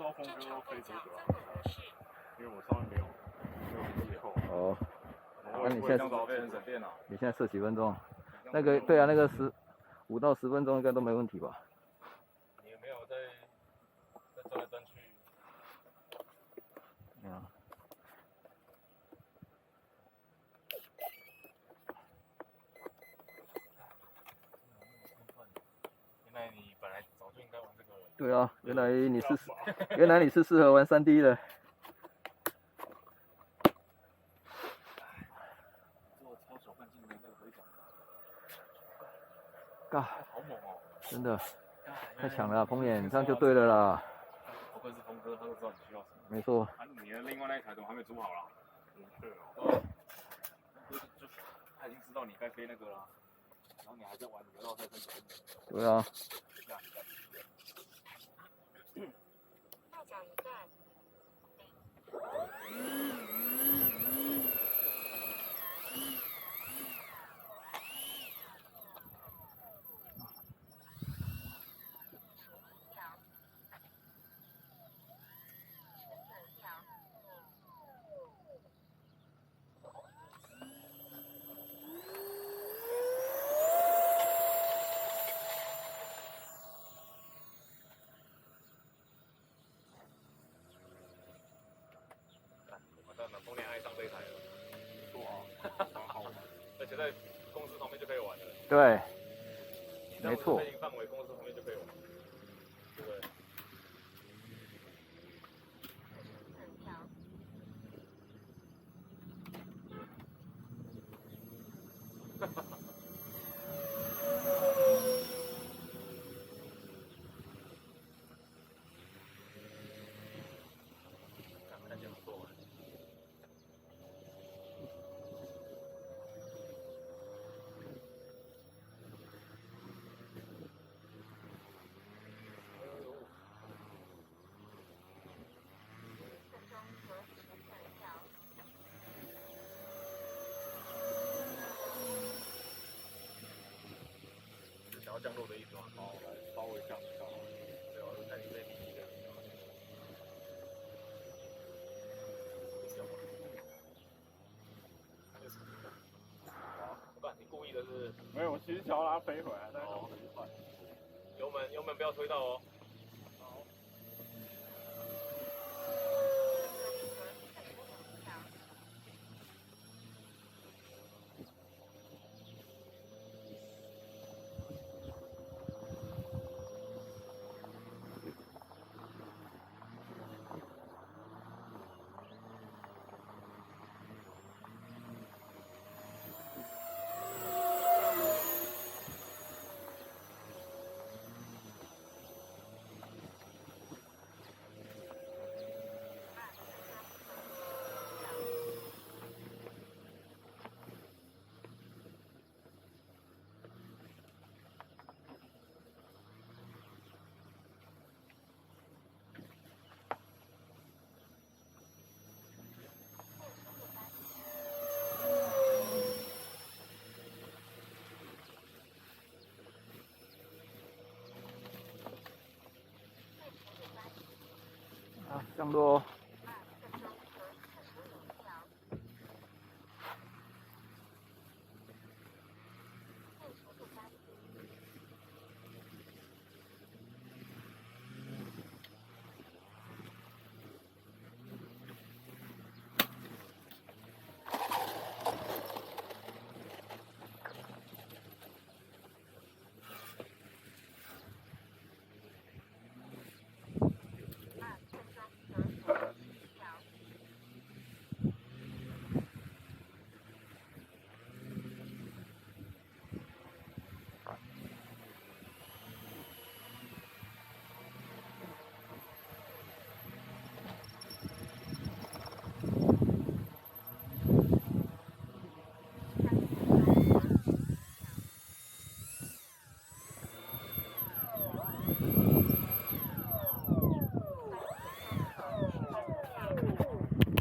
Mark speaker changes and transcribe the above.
Speaker 1: 道峰哥都飞多久啊？因为我上面没有以后。
Speaker 2: 哦。
Speaker 1: 那你现在省电脑？
Speaker 2: 你现在设几分钟？那个对啊，那个5到10分钟应该都没问题吧？
Speaker 1: 你有没有在转来转去？
Speaker 2: 嗯。
Speaker 1: 原来你本来早就应该玩这个。
Speaker 2: 对啊，原来你是适合玩3D 的。
Speaker 1: 做超小半径的那个回转。
Speaker 2: 嘎，
Speaker 1: 好猛哦！
Speaker 2: 真的，太强了，彭眼，这样就对了啦。
Speaker 1: 不愧是峰哥，他都知道你需要什么。
Speaker 2: 没错。
Speaker 1: 你的另外那一台怎么还没组好啦？对哦。就他已经知道你该飞那个了，然后你还在玩你的绕赛分手。
Speaker 2: 对啊。
Speaker 3: 大脚一段。
Speaker 1: 丰年爱上这一台了，不错啊，蛮好玩，而且在公司旁边就可以玩了。
Speaker 2: 对，没错。
Speaker 1: 飞行范围，公司旁边就可以玩，对不对？哈哈哈。看起来不错玩。想要降落的意思吗？好，来稍微降一下。对，我看你飞第一个。我感你故意的是？没有，我其实想要让它飞回来，但是很快。油门不要推到哦。好。
Speaker 2: 降落。